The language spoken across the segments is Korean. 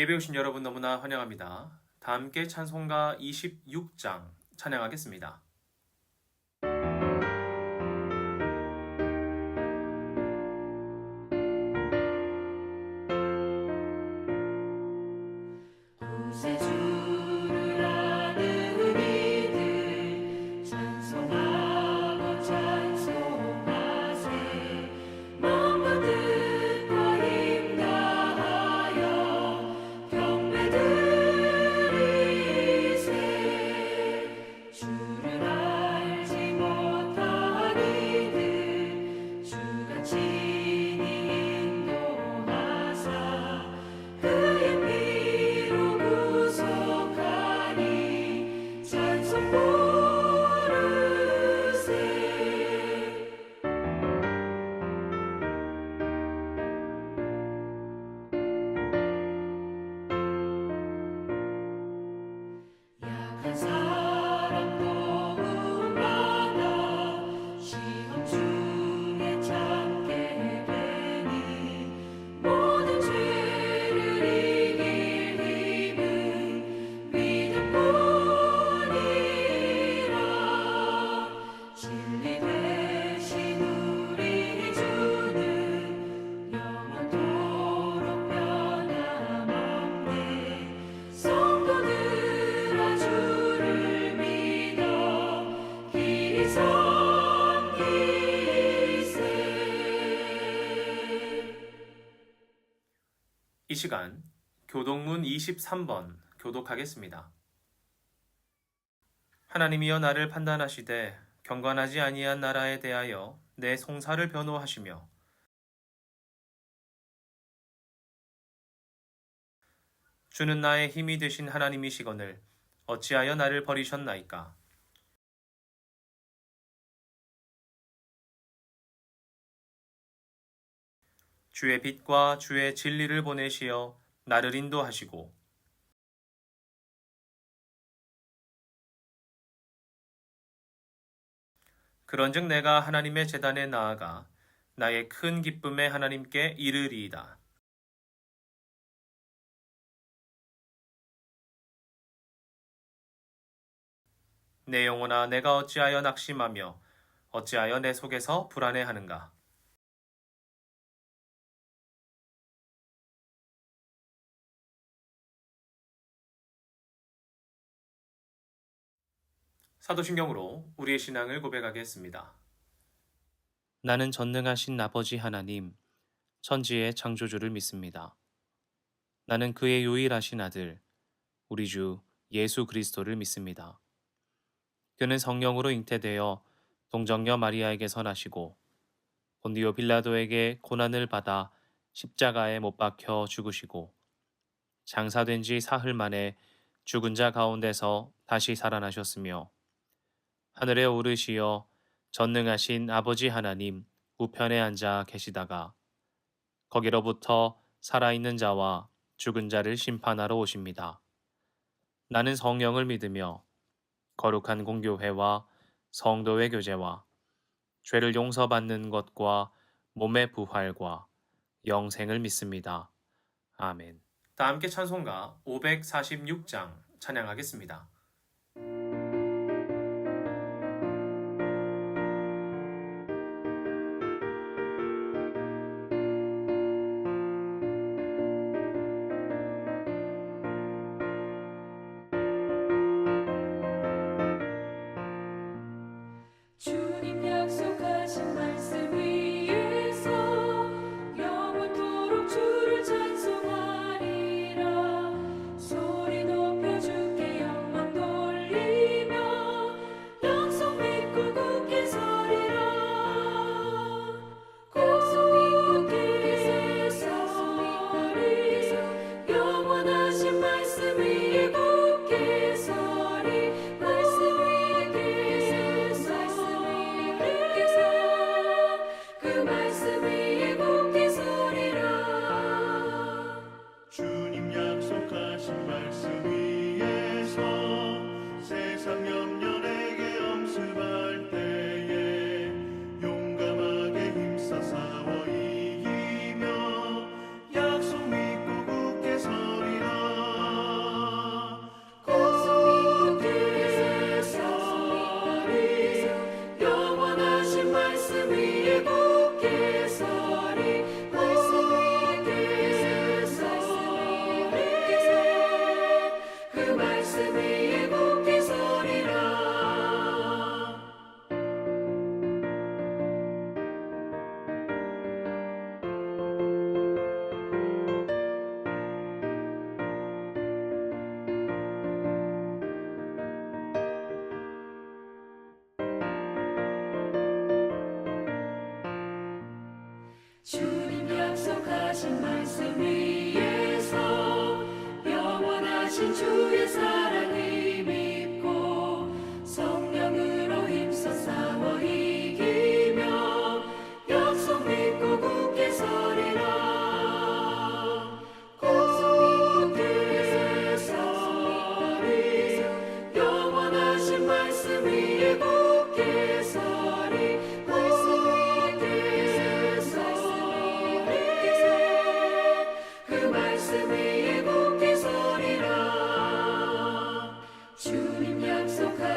예배 오신 여러분 너무나 환영합니다. 다 함께 찬송가 26장 찬양하겠습니다. 구세주를 아는 이들 찬송하고 찬송하세. 먼 것들과 힘 다하여 경배 드리세. 주를 알지 못한 이들 주가 친히 인도하사 그의 피로 구속하니 찬송 부르세. 약한 사람 도움받아 시험 중에 참게 되니 모든 죄를 이길 힘은 믿음뿐이라. 진리 되신 우리 주는 영원토록 변함없네. 성도들아 주를 믿어 길이 섬기세. 이 시간 교독문 23번 교독하겠습니다. 하나님이여 나를 판단하시되 경건하지 아니한 나라에 대하여 내 송사를 변호하시며 주는 나의 힘이 되신 하나님이시거늘 어찌하여 나를 버리셨나이까. 주의 빛과 주의 진리를 보내시어 나를 인도하시고 그런즉 내가 하나님의 제단에 나아가 나의 큰 기쁨에 하나님께 이르리이다. 내 영혼아 내가 어찌하여 낙심하며 어찌하여 내 속에서 불안해하는가. 사도신경으로 우리의 신앙을 고백하겠습니다. 나는 전능하신 아버지 하나님, 천지의 창조주를 믿습니다. 나는 그의 유일하신 아들, 우리 주 예수 그리스도를 믿습니다. 그는 성령으로 잉태되어 동정녀 마리아에게서 나시고 본디오 빌라도에게 고난을 받아 십자가에 못 박혀 죽으시고 장사된 지 사흘 만에 죽은 자 가운데서 다시 살아나셨으며 하늘에 오르시어 전능하신 아버지 하나님 우편에 앉아 계시다가 거기로부터 살아있는 자와 죽은 자를 심판하러 오십니다. 나는 성령을 믿으며 거룩한 공교회와 성도의 교제와 죄를 용서받는 것과 몸의 부활과 영생을 믿습니다. 아멘. 다 함께 찬송가 546장 찬양하겠습니다. 주님 약속하신 말씀 위에서 영원토록 주를 찬송하리라. 소리 높여 주께 영광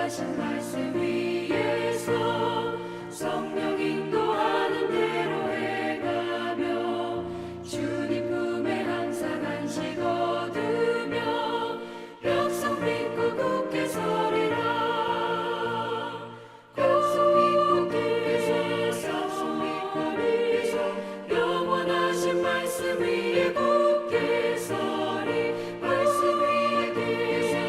약속하신 말씀 위에서 성령 인도하는 대로 행하며 주님 품에 항상 안식 얻으며 약속 믿고 굳게 서리라. 약속 믿고 굳게 서서 영원하신 말씀 위에 굳게 서리. 말씀 위에 굳게 서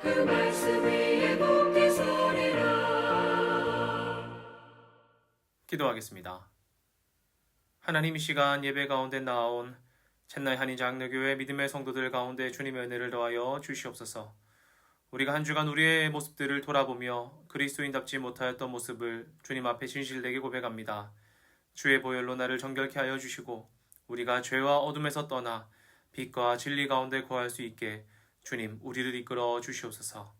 그 말씀 위에 굳게 서리라. 기도하겠습니다. 하나님, 이 시간 예배 가운데 나온 첸나이 한인장로교회 믿음의 성도들 가운데 주님의 은혜를 더하여 주시옵소서. 우리가 한 주간 우리의 모습들을 돌아보며 그리스도인답지 못하였던 모습을 주님 앞에 진실되게 고백합니다. 주의 보혈로 나를 정결케 하여 주시고 우리가 죄와 어둠에서 떠나 빛과 진리 가운데 거할 수 있게 주님 우리를 이끌어 주시옵소서.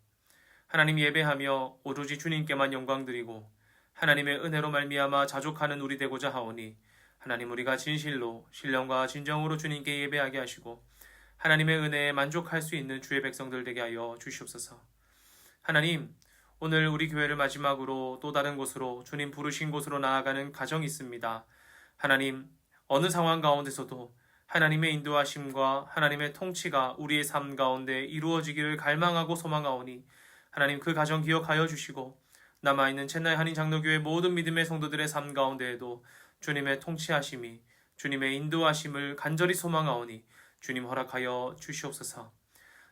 하나님, 예배하며 오로지 주님께만 영광 드리고 하나님의 은혜로 말미암아 자족하는 우리 되고자 하오니 하나님, 우리가 진실로 신령과 진정으로 주님께 예배하게 하시고 하나님의 은혜에 만족할 수 있는 주의 백성들 되게 하여 주시옵소서. 하나님, 오늘 우리 교회를 마지막으로 또 다른 곳으로 주님 부르신 곳으로 나아가는 가정이 있습니다. 하나님, 어느 상황 가운데서도 하나님의 인도하심과 하나님의 통치가 우리의 삶 가운데 이루어지기를 갈망하고 소망하오니 하나님, 그 가정 기억하여 주시고 남아있는 첸나이 한인장로교회 모든 믿음의 성도들의 삶 가운데에도 주님의 통치하심이, 주님의 인도하심을 간절히 소망하오니 주님 허락하여 주시옵소서.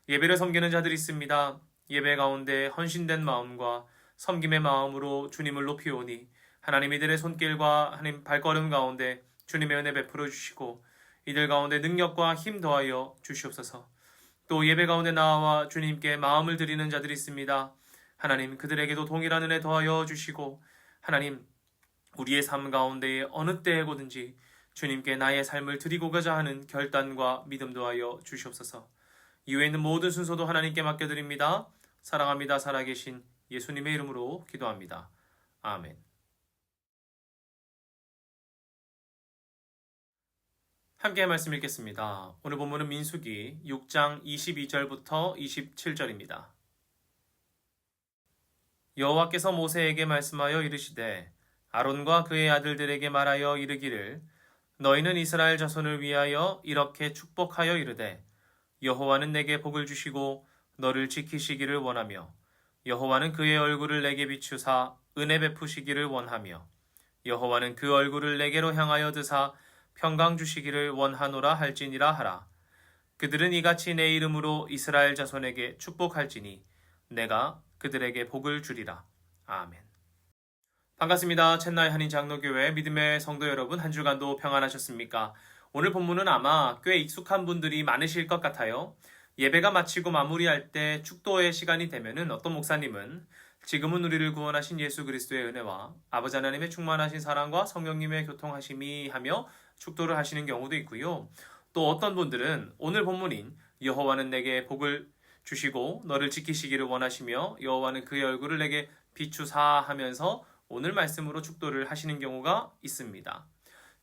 예배를 섬기는 자들이 있습니다. 예배 가운데 헌신된 마음과 섬김의 마음으로 주님을 높이오니 하나님, 이들의 손길과 하나님 발걸음 가운데 주님의 은혜 베풀어 주시고 이들 가운데 능력과 힘 더하여 주시옵소서. 또 예배 가운데 나와 주님께 마음을 드리는 자들이 있습니다. 하나님, 그들에게도 동일한 은혜 더하여 주시고 하나님, 우리의 삶 가운데에 어느 때에고든지 주님께 나의 삶을 드리고자 하는 결단과 믿음 더하여 주시옵소서. 이후에 있는 모든 순서도 하나님께 맡겨드립니다. 사랑합니다. 살아계신 예수님의 이름으로 기도합니다. 아멘. 함께 말씀 읽겠습니다. 오늘 본문은 민수기 6장 22절부터 27절입니다. 여호와께서 모세에게 말씀하여 이르시되 아론과 그의 아들들에게 말하여 이르기를 너희는 이스라엘 자손을 위하여 이렇게 축복하여 이르되 여호와는 내게 복을 주시고 너를 지키시기를 원하며 여호와는 그의 얼굴을 내게 비추사 은혜 베푸시기를 원하며 여호와는 그 얼굴을 내게로 향하여 드사 평강 주시기를 원하노라 할지니라 하라. 그들은 이같이 내 이름으로 이스라엘 자손에게 축복할지니 내가 그들에게 복을 주리라. 아멘. 반갑습니다. 첸나이 한인장로교회 믿음의 성도 여러분, 한 주간도 평안하셨습니까? 오늘 본문은 아마 꽤 익숙한 분들이 많으실 것 같아요. 예배가 마치고 마무리할 때 축도의 시간이 되면은 어떤 목사님은 지금은 우리를 구원하신 예수 그리스도의 은혜와 아버지 하나님의 충만하신 사랑과 성령님의 교통하심이 하며 축도를 하시는 경우도 있고요. 또 어떤 분들은 오늘 본문인 여호와는 내게 복을 주시고 너를 지키시기를 원하시며 여호와는 그의 얼굴을 내게 비추사 하면서 오늘 말씀으로 축도를 하시는 경우가 있습니다.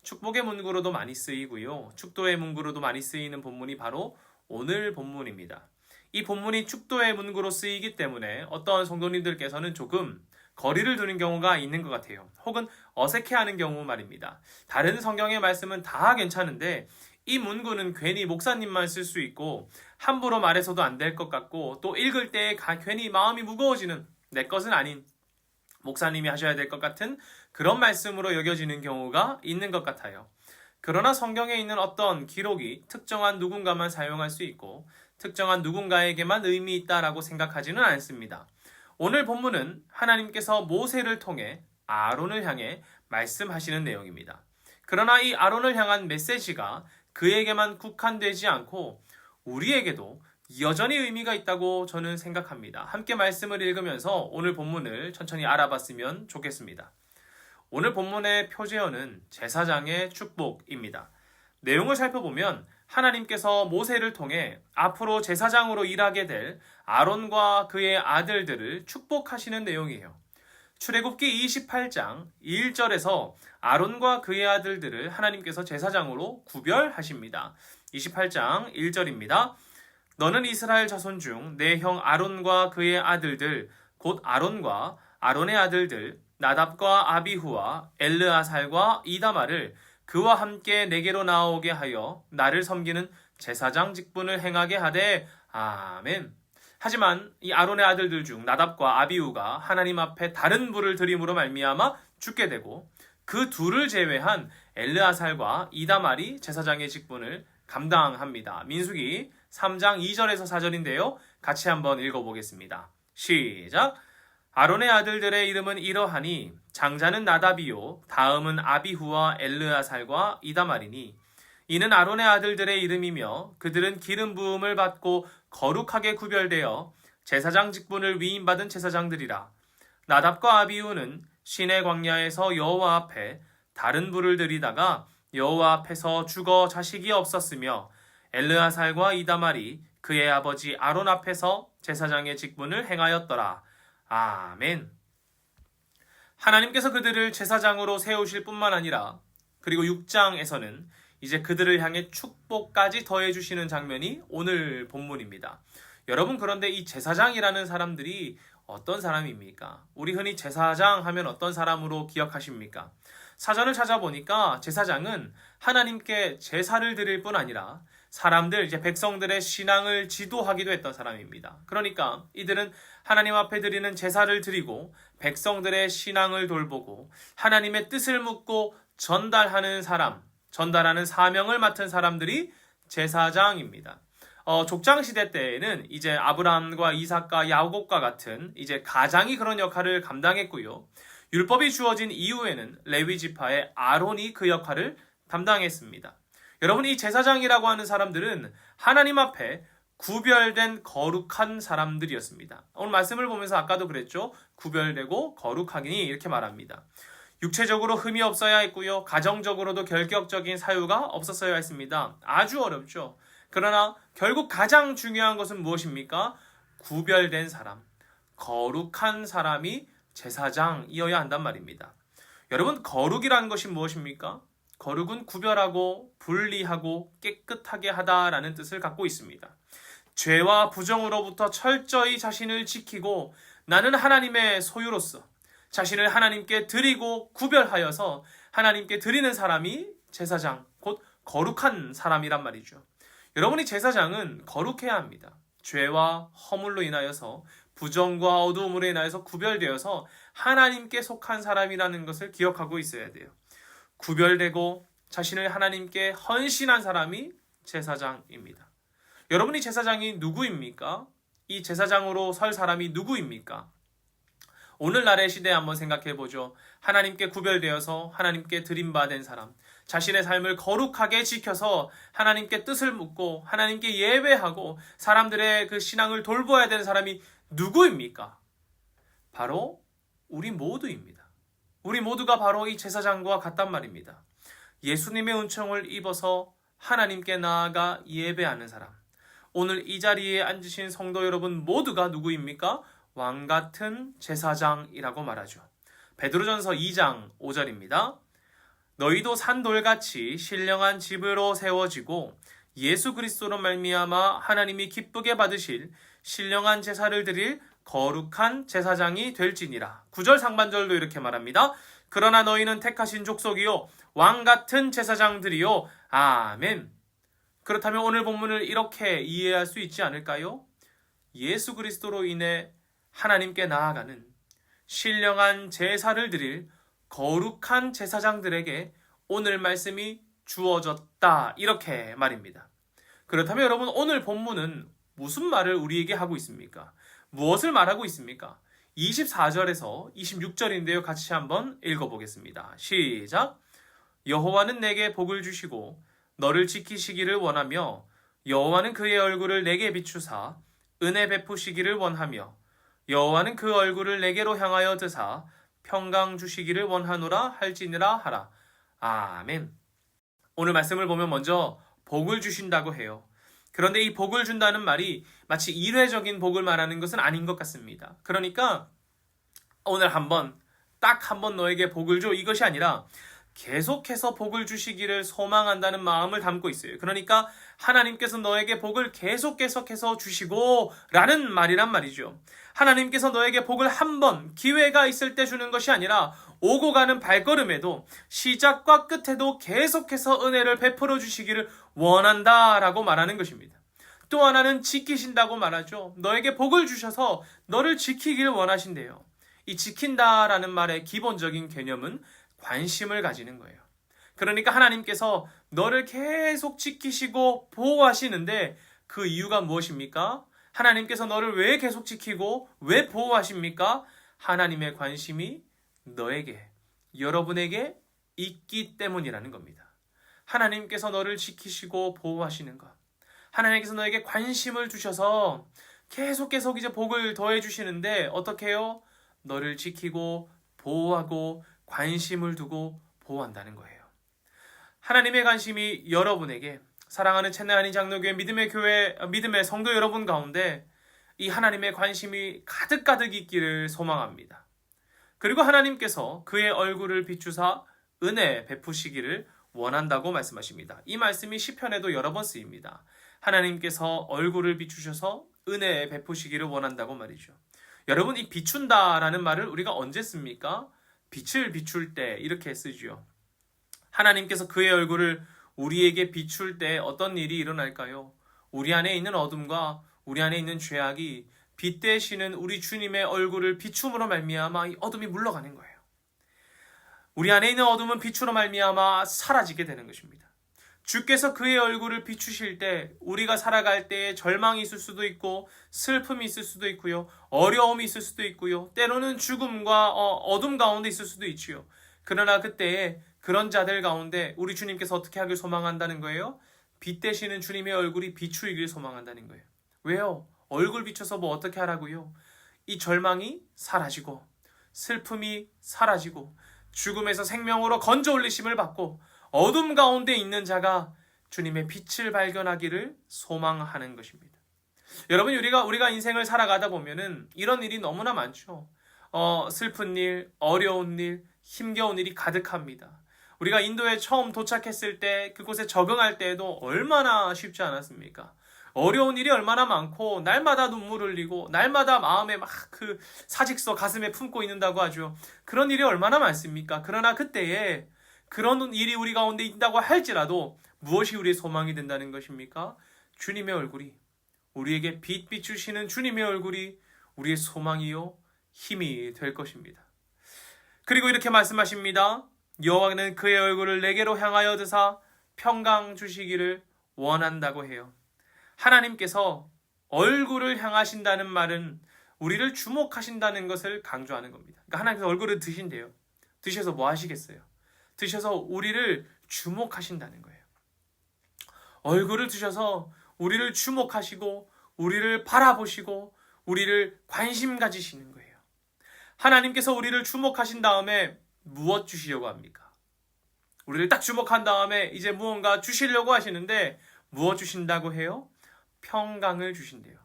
축복의 문구로도 많이 쓰이고요. 축도의 문구로도 많이 쓰이는 본문이 바로 오늘 본문입니다. 이 본문이 축도의 문구로 쓰이기 때문에 어떤 성도님들께서는 조금 거리를 두는 경우가 있는 것 같아요. 혹은 어색해하는 경우 말입니다. 다른 성경의 말씀은 다 괜찮은데 이 문구는 괜히 목사님만 쓸 수 있고 함부로 말해서도 안 될 것 같고 또 읽을 때 괜히 마음이 무거워지는 내 것은 아닌 목사님이 하셔야 될 것 같은 그런 말씀으로 여겨지는 경우가 있는 것 같아요. 그러나 성경에 있는 어떤 기록이 특정한 누군가만 사용할 수 있고 특정한 누군가에게만 의미 있다라고 생각하지는 않습니다. 오늘 본문은 하나님께서 모세를 통해 아론을 향해 말씀하시는 내용입니다. 그러나 이 아론을 향한 메시지가 그에게만 국한되지 않고 우리에게도 여전히 의미가 있다고 저는 생각합니다. 함께 말씀을 읽으면서 오늘 본문을 천천히 알아봤으면 좋겠습니다. 오늘 본문의 표제어는 제사장의 축복입니다. 내용을 살펴보면 하나님께서 모세를 통해 앞으로 제사장으로 일하게 될 아론과 그의 아들들을 축복하시는 내용이에요. 출애굽기 28장 1절에서 아론과 그의 아들들을 하나님께서 제사장으로 구별하십니다. 28장 1절입니다. 너는 이스라엘 자손 중 내 형 아론과 그의 아들들 곧 아론과 아론의 아들들 나답과 아비후와 엘르아살과 이다마를 그와 함께 내게로 나오게 하여 나를 섬기는 제사장 직분을 행하게 하되 아멘. 하지만 이 아론의 아들들 중 나답과 아비후가 하나님 앞에 다른 불을 드림으로 말미암아 죽게 되고 그 둘을 제외한 엘르아살과 이다말이 제사장의 직분을 감당합니다. 민수기 3장 2절에서 4절인데요. 같이 한번 읽어보겠습니다. 시작! 아론의 아들들의 이름은 이러하니 장자는 나답이요 다음은 아비후와 엘르아살과 이다말이니 이는 아론의 아들들의 이름이며 그들은 기름 부음을 받고 거룩하게 구별되어 제사장 직분을 위임받은 제사장들이라. 나답과 아비후는 시내 광야에서 여호와 앞에 다른 불을 들이다가 여호와 앞에서 죽어 자식이 없었으며 엘르아살과 이다말이 그의 아버지 아론 앞에서 제사장의 직분을 행하였더라. 아멘. 하나님께서 그들을 제사장으로 세우실 뿐만 아니라 그리고 6장에서는 이제 그들을 향해 축복까지 더해 주시는 장면이 오늘 본문입니다. 여러분, 그런데 이 제사장이라는 사람들이 어떤 사람입니까? 우리 흔히 제사장 하면 어떤 사람으로 기억하십니까? 사전을 찾아보니까 제사장은 하나님께 제사를 드릴 뿐 아니라 사람들, 이제 백성들의 신앙을 지도하기도 했던 사람입니다. 그러니까 이들은 하나님 앞에 드리는 제사를 드리고 백성들의 신앙을 돌보고 하나님의 뜻을 묻고 전달하는 사람, 전달하는 사명을 맡은 사람들이 제사장입니다. 족장 시대 때에는 이제 아브라함과 이삭과 야곱과 같은 이제 가장이 그런 역할을 감당했고요. 율법이 주어진 이후에는 레위 지파의 아론이 그 역할을 담당했습니다. 여러분, 이 제사장이라고 하는 사람들은 하나님 앞에 구별된 거룩한 사람들이었습니다. 오늘 말씀을 보면서 아까도 그랬죠. 구별되고 거룩하기니 이렇게 말합니다. 육체적으로 흠이 없어야 했고요. 가정적으로도 결격적인 사유가 없었어야 했습니다. 아주 어렵죠. 그러나 결국 가장 중요한 것은 무엇입니까? 구별된 사람, 거룩한 사람이 제사장이어야 한단 말입니다. 여러분, 거룩이라는 것이 무엇입니까? 거룩은 구별하고 분리하고 깨끗하게 하다라는 뜻을 갖고 있습니다. 죄와 부정으로부터 철저히 자신을 지키고 나는 하나님의 소유로서 자신을 하나님께 드리고 구별하여서 하나님께 드리는 사람이 제사장, 곧 거룩한 사람이란 말이죠. 여러분이 제사장은 거룩해야 합니다. 죄와 허물로 인하여서 부정과 어두움으로 인하여서 구별되어서 하나님께 속한 사람이라는 것을 기억하고 있어야 돼요. 구별되고 자신을 하나님께 헌신한 사람이 제사장입니다. 여러분이 제사장이 누구입니까? 이 제사장으로 설 사람이 누구입니까? 오늘날의 시대에 한번 생각해 보죠. 하나님께 구별되어서 하나님께 드림받은 사람, 자신의 삶을 거룩하게 지켜서 하나님께 뜻을 묻고 하나님께 예배하고 사람들의 그 신앙을 돌봐야 되는 사람이 누구입니까? 바로 우리 모두입니다. 우리 모두가 바로 이 제사장과 같단 말입니다. 예수님의 은총을 입어서 하나님께 나아가 예배하는 사람. 오늘 이 자리에 앉으신 성도 여러분 모두가 누구입니까? 왕같은 제사장이라고 말하죠. 베드로전서 2장 5절입니다. 너희도 산돌같이 신령한 집으로 세워지고 예수 그리스도로 말미암아 하나님이 기쁘게 받으실 신령한 제사를 드릴 거룩한 제사장이 될지니라. 9절 상반절도 이렇게 말합니다. 그러나 너희는 택하신 족속이요 왕같은 제사장들이요. 아멘. 그렇다면 오늘 본문을 이렇게 이해할 수 있지 않을까요? 예수 그리스도로 인해 하나님께 나아가는 신령한 제사를 드릴 거룩한 제사장들에게 오늘 말씀이 주어졌다. 이렇게 말입니다. 그렇다면 여러분, 오늘 본문은 무슨 말을 우리에게 하고 있습니까? 무엇을 말하고 있습니까? 24절에서 26절인데요. 같이 한번 읽어보겠습니다. 시작! 여호와는 내게 복을 주시고 너를 지키시기를 원하며 여호와는 그의 얼굴을 내게 비추사 은혜 베푸시기를 원하며 여호와는 그 얼굴을 내게로 향하여 드사 평강 주시기를 원하노라 할지니라 하라. 아멘. 오늘 말씀을 보면 먼저 복을 주신다고 해요. 그런데 이 복을 준다는 말이 마치 일회적인 복을 말하는 것은 아닌 것 같습니다. 그러니까 오늘 딱 한 번 너에게 복을 줘, 이것이 아니라 계속해서 복을 주시기를 소망한다는 마음을 담고 있어요. 그러니까 하나님께서 너에게 복을 계속해서 주시고 라는 말이란 말이죠. 하나님께서 너에게 복을 한 번 기회가 있을 때 주는 것이 아니라 오고 가는 발걸음에도 시작과 끝에도 계속해서 은혜를 베풀어 주시기를 원한다라고 말하는 것입니다. 또 하나는 지키신다고 말하죠. 너에게 복을 주셔서 너를 지키길 원하신대요. 이 지킨다라는 말의 기본적인 개념은 관심을 가지는 거예요. 그러니까 하나님께서 너를 계속 지키시고 보호하시는데 그 이유가 무엇입니까? 하나님께서 너를 왜 계속 지키고 왜 보호하십니까? 하나님의 관심이 너에게, 여러분에게 있기 때문이라는 겁니다. 하나님께서 너를 지키시고 보호하시는 것. 하나님께서 너에게 관심을 주셔서 계속 이제 복을 더해 주시는데 어떻게 해요? 너를 지키고 보호하고 관심을 두고 보호한다는 거예요. 하나님의 관심이 여러분에게, 사랑하는 채널 한인 장로교회 믿음의 교회, 믿음의 성도 여러분 가운데 이 하나님의 관심이 가득 있기를 소망합니다. 그리고 하나님께서 그의 얼굴을 비추사 은혜 베푸시기를 원한다고 말씀하십니다. 이 말씀이 시편에도 여러 번 쓰입니다. 하나님께서 얼굴을 비추셔서 은혜 베푸시기를 원한다고 말이죠. 여러분, 이 비춘다라는 말을 우리가 언제 씁니까? 빛을 비출 때 이렇게 쓰죠. 하나님께서 그의 얼굴을 우리에게 비출 때 어떤 일이 일어날까요? 우리 안에 있는 어둠과 우리 안에 있는 죄악이 빛 되시는 우리 주님의 얼굴을 비춤으로 말미암아 이 어둠이 물러가는 거예요. 우리 안에 있는 어둠은 빛으로 말미암아 사라지게 되는 것입니다. 주께서 그의 얼굴을 비추실 때 우리가 살아갈 때에 절망이 있을 수도 있고 슬픔이 있을 수도 있고요. 어려움이 있을 수도 있고요. 때로는 죽음과 어둠 가운데 있을 수도 있지요. 그러나 그때에 그런 자들 가운데 우리 주님께서 어떻게 하길 소망한다는 거예요? 빛 되시는 주님의 얼굴이 비추이길 소망한다는 거예요. 왜요? 얼굴 비춰서 뭐 어떻게 하라고요? 이 절망이 사라지고 슬픔이 사라지고 죽음에서 생명으로 건져 올리심을 받고 어둠 가운데 있는 자가 주님의 빛을 발견하기를 소망하는 것입니다. 여러분, 우리가 인생을 살아가다 보면은 이런 일이 너무나 많죠. 슬픈 일, 어려운 일, 힘겨운 일이 가득합니다. 우리가 인도에 처음 도착했을 때 그곳에 적응할 때에도 얼마나 쉽지 않았습니까? 어려운 일이 얼마나 많고 날마다 눈물 흘리고 날마다 마음에 막 그 사직서 가슴에 품고 있는다고 하죠. 그런 일이 얼마나 많습니까? 그러나 그때에 그런 일이 우리 가운데 있다고 할지라도 무엇이 우리의 소망이 된다는 것입니까? 주님의 얼굴이, 우리에게 빛 비추시는 주님의 얼굴이 우리의 소망이요 힘이 될 것입니다. 그리고 이렇게 말씀하십니다. 여호와는 그의 얼굴을 내게로 향하여 드사 평강 주시기를 원한다고 해요. 하나님께서 얼굴을 향하신다는 말은 우리를 주목하신다는 것을 강조하는 겁니다. 그러니까 하나님께서 얼굴을 드신대요. 드셔서 뭐 하시겠어요? 드셔서 우리를 주목하신다는 거예요. 얼굴을 드셔서 우리를 주목하시고 우리를 바라보시고 우리를 관심 가지시는 거예요. 하나님께서 우리를 주목하신 다음에 무엇 주시려고 합니까? 우리를 딱 주목한 다음에 이제 무언가 주시려고 하시는데 무엇 주신다고 해요? 평강을 주신대요.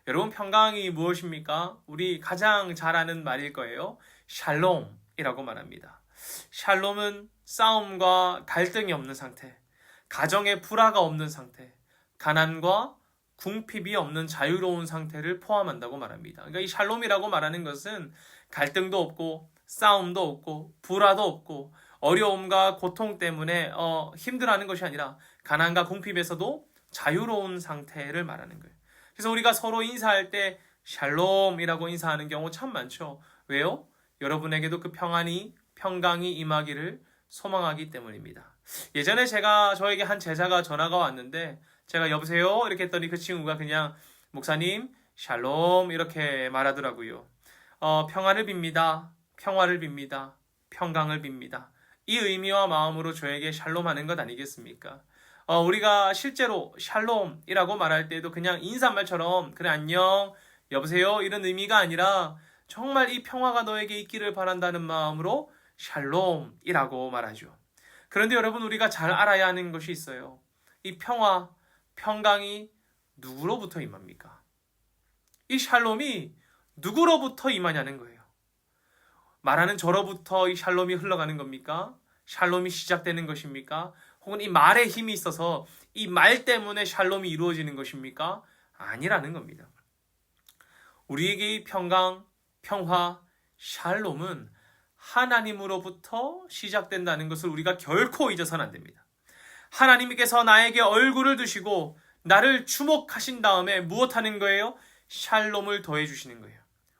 여러분, 평강이 무엇입니까? 우리 가장 잘 아는 말일 거예요. 샬롬이라고 말합니다. 샬롬은 싸움과 갈등이 없는 상태, 가정에 불화가 없는 상태, 가난과 궁핍이 없는 자유로운 상태를 포함한다고 말합니다. 그러니까 이 샬롬이라고 말하는 것은 갈등도 없고 싸움도 없고 불화도 없고 어려움과 고통 때문에 힘들어하는 것이 아니라 가난과 궁핍에서도 자유로운 상태를 말하는 거예요. 그래서 우리가 서로 인사할 때 샬롬이라고 인사하는 경우 참 많죠. 왜요? 여러분에게도 그 평강이 임하기를 소망하기 때문입니다. 예전에 저에게 한 제자가 전화가 왔는데 제가 여보세요? 이렇게 했더니 그 친구가 그냥 목사님 샬롬 이렇게 말하더라고요. 평화를 빕니다. 평화를 빕니다. 평강을 빕니다. 이 의미와 마음으로 저에게 샬롬하는 것 아니겠습니까? 우리가 실제로 샬롬이라고 말할 때도 그냥 인사말처럼 그래 안녕 여보세요 이런 의미가 아니라 정말 이 평화가 너에게 있기를 바란다는 마음으로 샬롬이라고 말하죠. 그런데 여러분, 우리가 잘 알아야 하는 것이 있어요. 이 평강이 누구로부터 임합니까? 이 샬롬이 누구로부터 임하냐는 거예요. 말하는 저로부터 이 샬롬이 흘러가는 겁니까? 샬롬이 시작되는 것입니까? 혹은 이 말에 힘이 있어서 이 말 때문에 샬롬이 이루어지는 것입니까? 아니라는 겁니다. 우리에게 이 평강, 평화, 샬롬은 하나님으로부터 시작된다는 것을 우리가 결코 잊어서는 안 됩니다. 하나님께서 나에게 얼굴을 두시고 나를 주목하신 다음에 무엇하는 거예요? 샬롬을 더해 주시는 거예요.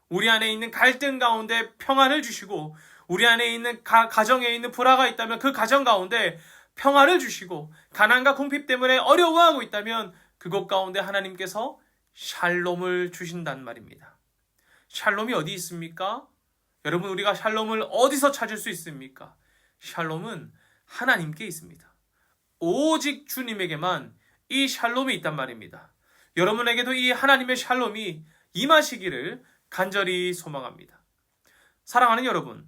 우리 안에 있는 갈등 가운데 평안을 주시고, 우리 안에 있는 가정에 있는 불화가 있다면 그 가정 가운데 평화를 주시고, 가난과 궁핍 때문에 어려워하고 있다면 그곳 가운데 하나님께서 샬롬을 주신단 말입니다. 샬롬이 어디 있습니까? 여러분, 우리가 샬롬을 어디서 찾을 수 있습니까? 샬롬은 하나님께 있습니다. 오직 주님에게만 이 샬롬이 있단 말입니다. 여러분에게도 이 하나님의 샬롬이 임하시기를 간절히 소망합니다. 사랑하는 여러분,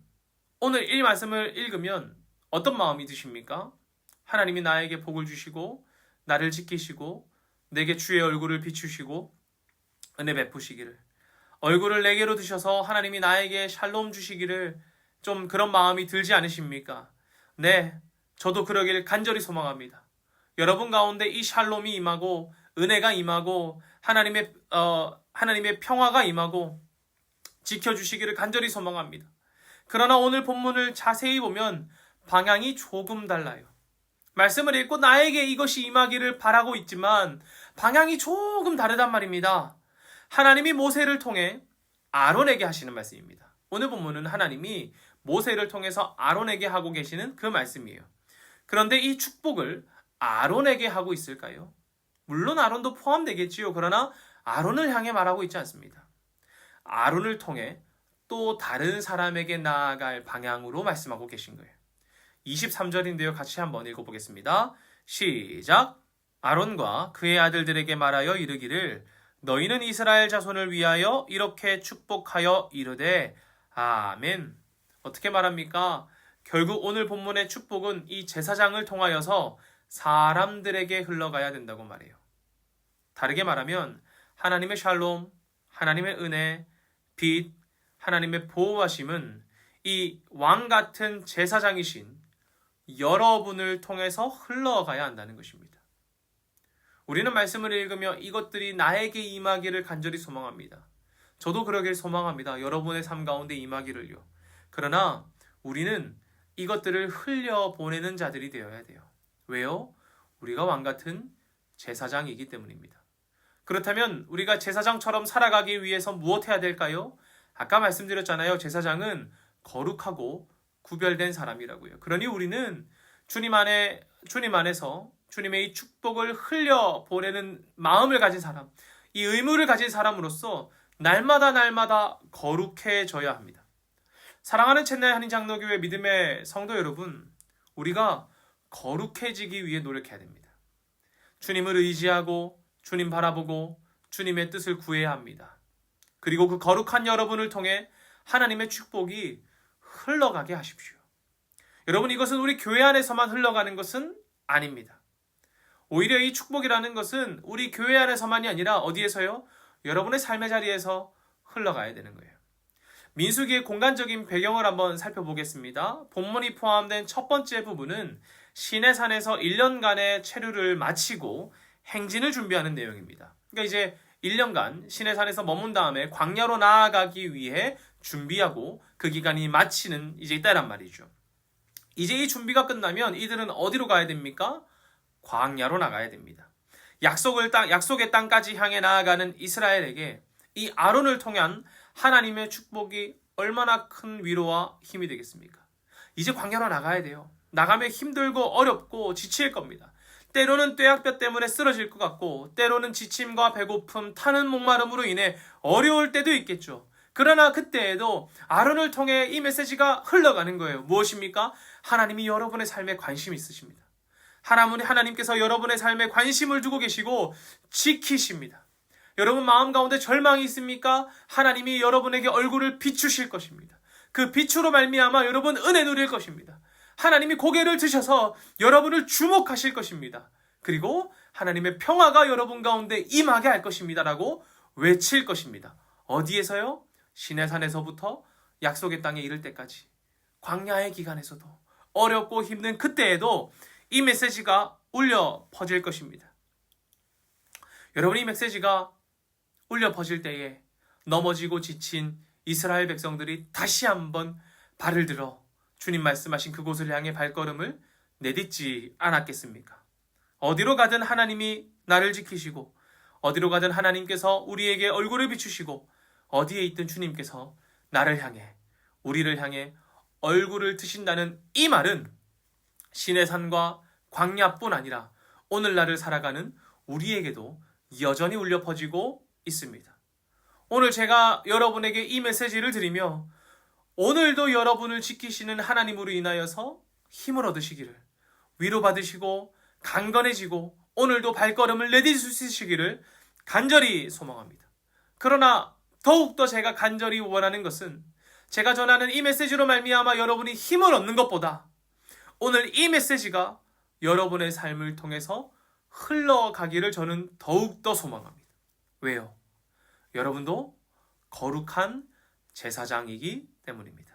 오늘 이 말씀을 읽으면 어떤 마음이 드십니까? 하나님이 나에게 복을 주시고 나를 지키시고 내게 주의 얼굴을 비추시고 은혜 베푸시기를, 얼굴을 내게로 드셔서 하나님이 나에게 샬롬 주시기를 좀 그런 마음이 들지 않으십니까? 네, 저도 그러길 간절히 소망합니다. 여러분 가운데 이 샬롬이 임하고 은혜가 임하고 하나님의 평화가 임하고 지켜주시기를 간절히 소망합니다. 그러나 오늘 본문을 자세히 보면 방향이 조금 달라요. 말씀을 읽고 나에게 이것이 임하기를 바라고 있지만 방향이 조금 다르단 말입니다. 하나님이 모세를 통해 아론에게 하시는 말씀입니다. 오늘 본문은 하나님이 모세를 통해서 아론에게 하고 계시는 그 말씀이에요. 그런데 이 축복을 아론에게 하고 있을까요? 물론 아론도 포함되겠지요. 그러나 아론을 향해 말하고 있지 않습니다. 아론을 통해 또 다른 사람에게 나아갈 방향으로 말씀하고 계신 거예요. 23절인데요. 같이 한번 읽어보겠습니다. 시작! 아론과 그의 아들들에게 말하여 이르기를 너희는 이스라엘 자손을 위하여 이렇게 축복하여 이르되 아멘. 어떻게 말합니까? 결국 오늘 본문의 축복은 이 제사장을 통하여서 사람들에게 흘러가야 된다고 말해요. 다르게 말하면 하나님의 샬롬, 하나님의 은혜, 빛, 하나님의 보호하심은 이 왕 같은 제사장이신 여러분을 통해서 흘러가야 한다는 것입니다. 우리는 말씀을 읽으며 이것들이 나에게 임하기를 간절히 소망합니다. 저도 그러길 소망합니다. 여러분의 삶 가운데 임하기를요. 그러나 우리는 이것들을 흘려보내는 자들이 되어야 돼요. 왜요? 우리가 왕 같은 제사장이기 때문입니다. 그렇다면 우리가 제사장처럼 살아가기 위해서 무엇 해야 될까요? 아까 말씀드렸잖아요. 제사장은 거룩하고 구별된 사람이라고요. 그러니 우리는 주님 안에서 주님의 이 축복을 흘려보내는 마음을 가진 사람, 이 의무를 가진 사람으로서 날마다 거룩해져야 합니다. 사랑하는 챗날 한인장로교회 믿음의 성도 여러분, 우리가 거룩해지기 위해 노력해야 됩니다. 주님을 의지하고 주님 바라보고 주님의 뜻을 구해야 합니다. 그리고 그 거룩한 여러분을 통해 하나님의 축복이 흘러가게 하십시오. 여러분, 이것은 우리 교회 안에서만 흘러가는 것은 아닙니다. 오히려 이 축복이라는 것은 우리 교회 안에서만이 아니라 어디에서요? 여러분의 삶의 자리에서 흘러가야 되는 거예요. 민수기의 공간적인 배경을 한번 살펴보겠습니다. 본문이 포함된 첫 번째 부분은 시내산에서 1년간의 체류를 마치고 행진을 준비하는 내용입니다. 그러니까 이제 1년간 시내산에서 머문 다음에 광야로 나아가기 위해 준비하고 그 기간이 마치는 이제 이때란 말이죠. 이제 이 준비가 끝나면 이들은 어디로 가야 됩니까? 광야로 나가야 됩니다. 약속의 땅까지 향해 나아가는 이스라엘에게 이 아론을 통한 하나님의 축복이 얼마나 큰 위로와 힘이 되겠습니까? 이제 광야로 나가야 돼요. 나가면 힘들고 어렵고 지칠 겁니다. 때로는 뙤약볕 때문에 쓰러질 것 같고, 때로는 지침과 배고픔, 타는 목마름으로 인해 어려울 때도 있겠죠. 그러나 그때에도 아론을 통해 이 메시지가 흘러가는 거예요. 무엇입니까? 하나님이 여러분의 삶에 관심이 있으십니다. 하나님께서 여러분의 삶에 관심을 두고 계시고 지키십니다. 여러분 마음 가운데 절망이 있습니까? 하나님이 여러분에게 얼굴을 비추실 것입니다. 그 빛으로 말미암아 여러분 은혜 누릴 것입니다. 하나님이 고개를 드셔서 여러분을 주목하실 것입니다. 그리고 하나님의 평화가 여러분 가운데 임하게 할 것입니다. 라고 외칠 것입니다. 어디에서요? 시내산에서부터 약속의 땅에 이를 때까지, 광야의 기간에서도, 어렵고 힘든 그때에도 이 메시지가 울려 퍼질 것입니다. 여러분, 이 메시지가 울려 퍼질 때에 넘어지고 지친 이스라엘 백성들이 다시 한번 발을 들어 주님 말씀하신 그곳을 향해 발걸음을 내딛지 않았겠습니까? 어디로 가든 하나님이 나를 지키시고, 어디로 가든 하나님께서 우리에게 얼굴을 비추시고, 어디에 있든 주님께서 나를 향해, 우리를 향해 얼굴을 드신다는 이 말은 시내산과 광야뿐 아니라 오늘날을 살아가는 우리에게도 여전히 울려 퍼지고 있습니다. 오늘 제가 여러분에게 이 메시지를 드리며 오늘도 여러분을 지키시는 하나님으로 인하여서 힘을 얻으시기를, 위로받으시고 강건해지고 오늘도 발걸음을 내딛을 수 있으시기를 간절히 소망합니다. 그러나 더욱더 제가 간절히 원하는 것은 제가 전하는 이 메시지로 말미암아 여러분이 힘을 얻는 것보다 오늘 이 메시지가 여러분의 삶을 통해서 흘러가기를 저는 더욱더 소망합니다. 왜요? 여러분도 거룩한 제사장이기 때문입니다.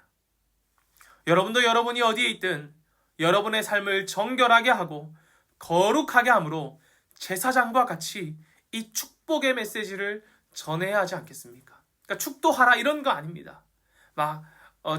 여러분도 여러분이 어디에 있든 여러분의 삶을 정결하게 하고 거룩하게 함으로 제사장과 같이 이 축복의 메시지를 전해야 하지 않겠습니까? 그러니까 축도하라 이런 거 아닙니다.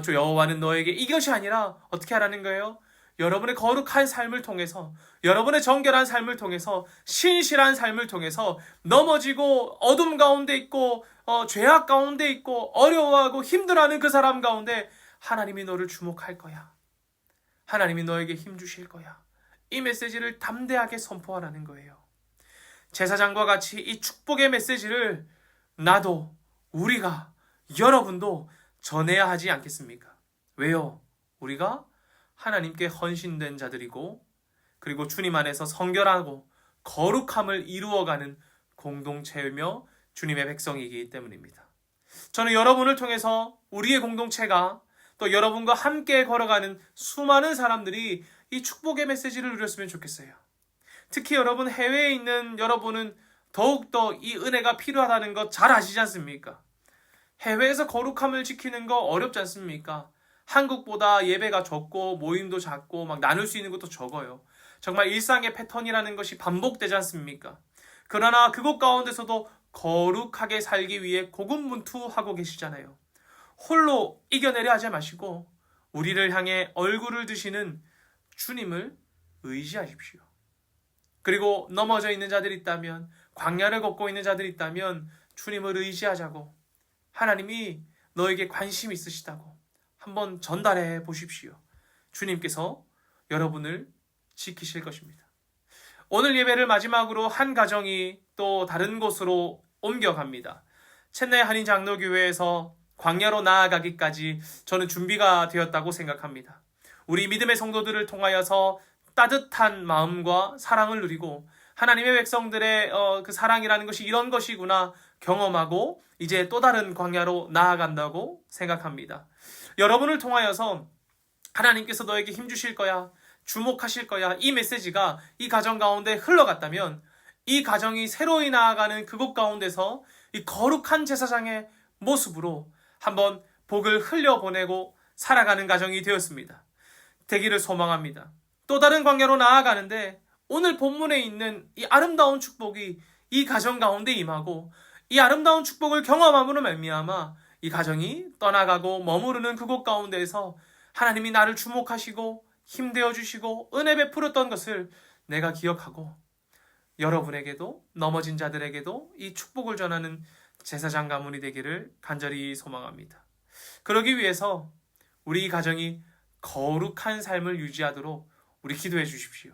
저 여호와는 너에게 이것이 아니라 어떻게 하라는 거예요? 여러분의 거룩한 삶을 통해서, 여러분의 정결한 삶을 통해서, 신실한 삶을 통해서 넘어지고 어둠 가운데 있고 죄악 가운데 있고 어려워하고 힘들어하는 그 사람 가운데 하나님이 너를 주목할 거야. 하나님이 너에게 힘 주실 거야. 이 메시지를 담대하게 선포하라는 거예요. 제사장과 같이 이 축복의 메시지를 나도, 우리가, 여러분도 전해야 하지 않겠습니까? 왜요? 우리가 하나님께 헌신된 자들이고, 그리고 주님 안에서 성결하고 거룩함을 이루어가는 공동체이며 주님의 백성이기 때문입니다. 저는 여러분을 통해서 우리의 공동체가 또 여러분과 함께 걸어가는 수많은 사람들이 이 축복의 메시지를 누렸으면 좋겠어요. 특히 여러분, 해외에 있는 여러분은 더욱더 이 은혜가 필요하다는 거 잘 아시지 않습니까? 해외에서 거룩함을 지키는 거 어렵지 않습니까? 한국보다 예배가 적고 모임도 작고 막 나눌 수 있는 것도 적어요. 정말 일상의 패턴이라는 것이 반복되지 않습니까? 그러나 그곳 가운데서도 거룩하게 살기 위해 고군분투하고 계시잖아요. 홀로 이겨내려 하지 마시고 우리를 향해 얼굴을 드시는 주님을 의지하십시오. 그리고 넘어져 있는 자들이 있다면, 광야를 걷고 있는 자들이 있다면 주님을 의지하자고, 하나님이 너에게 관심 있으시다고 한번 전달해 보십시오. 주님께서 여러분을 지키실 것입니다. 오늘 예배를 마지막으로 한 가정이 또 다른 곳으로 옮겨갑니다. 첸나이 한인 장로교회에서 광야로 나아가기까지 저는 준비가 되었다고 생각합니다. 우리 믿음의 성도들을 통하여서 따뜻한 마음과 사랑을 누리고 하나님의 백성들의 그 사랑이라는 것이 이런 것이구나 경험하고 이제 또 다른 광야로 나아간다고 생각합니다. 여러분을 통하여서 하나님께서 너에게 힘주실 거야, 주목하실 거야, 이 메시지가 이 가정 가운데 흘러갔다면 이 가정이 새로이 나아가는 그곳 가운데서 이 거룩한 제사장의 모습으로 한번 복을 흘려보내고 살아가는 가정이 되었습니다. 되기를 소망합니다. 또 다른 광야로 나아가는데 오늘 본문에 있는 이 아름다운 축복이 이 가정 가운데 임하고 이 아름다운 축복을 경험함으로 말미암아 이 가정이 떠나가고 머무르는 그곳 가운데에서 하나님이 나를 주목하시고 힘되어 주시고 은혜 베풀었던 것을 내가 기억하고 여러분에게도 넘어진 자들에게도 이 축복을 전하는 제사장 가문이 되기를 간절히 소망합니다. 그러기 위해서 우리 가정이 거룩한 삶을 유지하도록 우리 기도해 주십시오.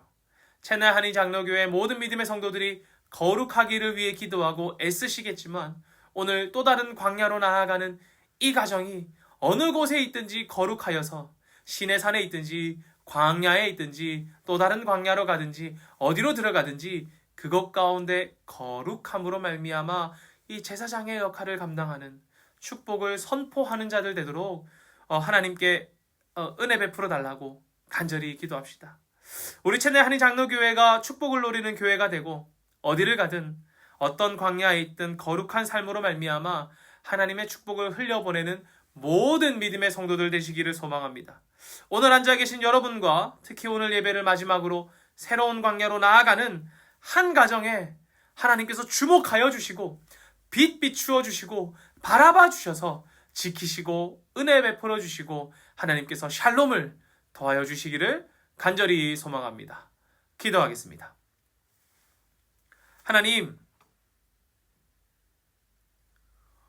채널 한인 장로교회 모든 믿음의 성도들이 거룩하기를 위해 기도하고 애쓰시겠지만 오늘 또 다른 광야로 나아가는 이 가정이 어느 곳에 있든지 거룩하여서 시내산에 있든지 광야에 있든지 또 다른 광야로 가든지 어디로 들어가든지 그것 가운데 거룩함으로 말미암아 이 제사장의 역할을 감당하는 축복을 선포하는 자들 되도록 하나님께 은혜 베풀어 달라고 간절히 기도합시다. 우리 채널 한인 장로교회가 축복을 노리는 교회가 되고 어디를 가든 어떤 광야에 있든 거룩한 삶으로 말미암아 하나님의 축복을 흘려보내는 모든 믿음의 성도들 되시기를 소망합니다. 오늘 앉아 계신 여러분과 특히 오늘 예배를 마지막으로 새로운 광야로 나아가는 한 가정에 하나님께서 주목하여 주시고 빛 비추어 주시고 바라봐 주셔서 지키시고 은혜 베풀어 주시고 하나님께서 샬롬을 더하여 주시기를 간절히 소망합니다. 기도하겠습니다. 하나님,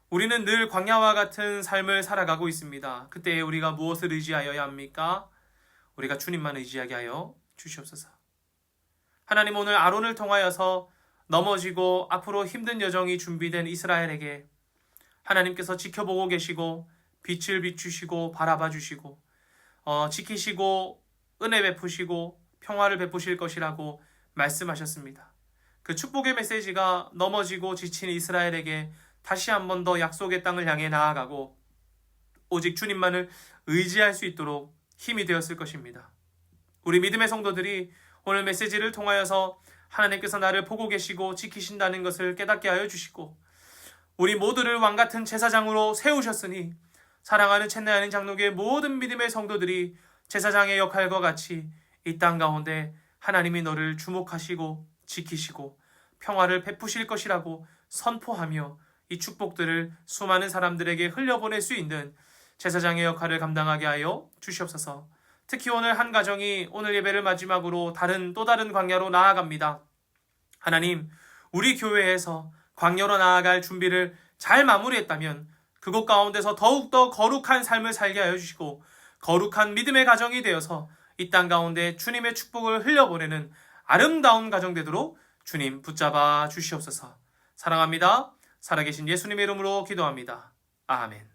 우리는 늘 광야와 같은 삶을 살아가고 있습니다. 그때 우리가 무엇을 의지하여야 합니까? 우리가 주님만 의지하게 하여 주시옵소서. 하나님, 오늘 아론을 통하여서 넘어지고 앞으로 힘든 여정이 준비된 이스라엘에게 하나님께서 지켜보고 계시고 빛을 비추시고 바라봐 주시고 지키시고 은혜 베푸시고 평화를 베푸실 것이라고 말씀하셨습니다. 그 축복의 메시지가 넘어지고 지친 이스라엘에게 다시 한 번 더 약속의 땅을 향해 나아가고 오직 주님만을 의지할 수 있도록 힘이 되었을 것입니다. 우리 믿음의 성도들이 오늘 메시지를 통하여서 하나님께서 나를 보고 계시고 지키신다는 것을 깨닫게 하여 주시고 우리 모두를 왕같은 제사장으로 세우셨으니 사랑하는 챗나야는 장로교의 모든 믿음의 성도들이 제사장의 역할과 같이 이 땅 가운데 하나님이 너를 주목하시고 지키시고 평화를 베푸실 것이라고 선포하며 이 축복들을 수많은 사람들에게 흘려보낼 수 있는 제사장의 역할을 감당하게 하여 주시옵소서. 특히 오늘 한 가정이 오늘 예배를 마지막으로 또 다른 광야로 나아갑니다. 하나님, 우리 교회에서 광야로 나아갈 준비를 잘 마무리했다면 그곳 가운데서 더욱더 거룩한 삶을 살게 하여 주시고 거룩한 믿음의 가정이 되어서 이 땅 가운데 주님의 축복을 흘려보내는 아름다운 가정 되도록 주님 붙잡아 주시옵소서. 사랑합니다. 살아계신 예수님의 이름으로 기도합니다. 아멘.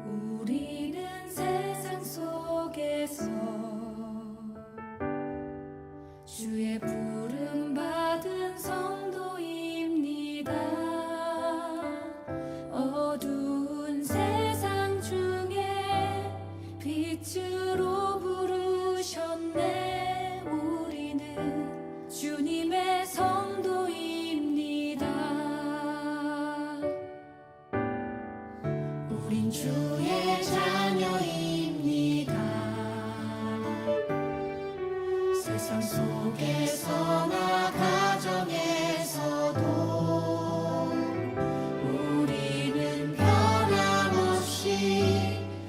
우리는 세상 속에서 주의 부름 받은 성도입니다. 어두운 세상 중에 빛으로 부르셨네. 우리는 주님의 성도입니다. 우린 주의 자녀입니다. 세상 속에서나 가정에서도 우리는 변함없이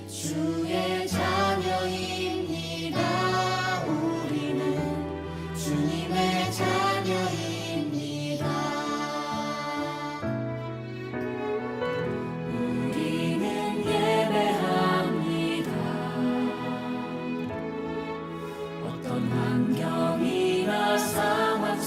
주의 자녀입니다. 우리는 주님의 자녀입니다. 우리는 예배합니다. 어떤 환경이나 상황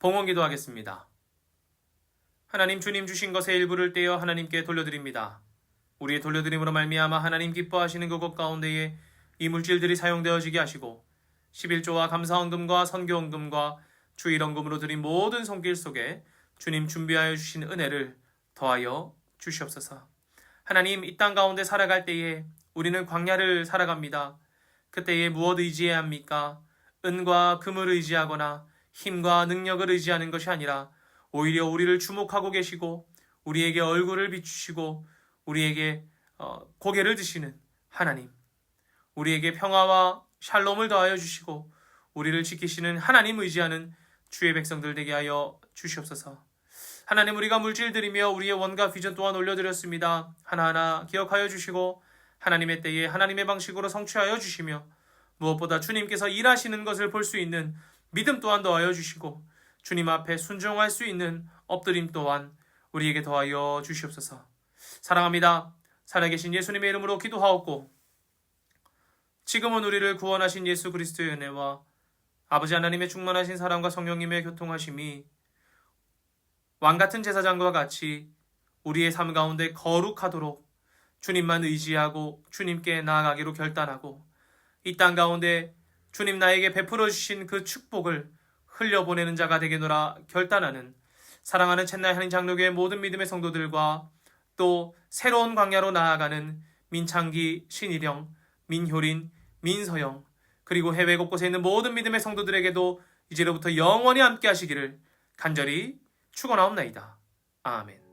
봉헌 기도하겠습니다. 하나님, 주님 주신 것의 일부를 떼어 하나님께 돌려드립니다. 우리의 돌려드림으로 말미암아 하나님 기뻐하시는 그것 가운데에 이 물질들이 사용되어지게 하시고 11조와 감사헌금과 선교헌금과 주일헌금으로 드린 모든 손길 속에 주님 준비하여 주신 은혜를 더하여 주시옵소서. 하나님, 이 땅 가운데 살아갈 때에 우리는 광야를 살아갑니다. 그때에 무엇 의지해야 합니까? 은과 금을 의지하거나 힘과 능력을 의지하는 것이 아니라 오히려 우리를 주목하고 계시고 우리에게 얼굴을 비추시고 우리에게 고개를 드시는 하나님, 우리에게 평화와 샬롬을 더하여 주시고 우리를 지키시는 하나님 의지하는 주의 백성들 되게 하여 주시옵소서. 하나님, 우리가 물질드리며 우리의 원과 비전 또한 올려드렸습니다. 하나하나 기억하여 주시고 하나님의 때에 하나님의 방식으로 성취하여 주시며 무엇보다 주님께서 일하시는 것을 볼 수 있는 믿음 또한 더하여 주시고 주님 앞에 순종할 수 있는 엎드림 또한 우리에게 더하여 주시옵소서. 사랑합니다. 살아계신 예수님의 이름으로 기도하옵고 지금은 우리를 구원하신 예수 그리스도의 은혜와 아버지 하나님의 충만하신 사랑과 성령님의 교통하심이 왕같은 제사장과 같이 우리의 삶 가운데 거룩하도록 주님만 의지하고 주님께 나아가기로 결단하고 이 땅 가운데 주님 나에게 베풀어 주신 그 축복을 흘려보내는 자가 되겠노라 결단하는 사랑하는 챗나이 한인 장로교의 모든 믿음의 성도들과 또 새로운 광야로 나아가는 민창기, 신일영, 민효린, 민서영 그리고 해외 곳곳에 있는 모든 믿음의 성도들에게도 이제로부터 영원히 함께 하시기를 간절히 축원하옵나이다. 아멘.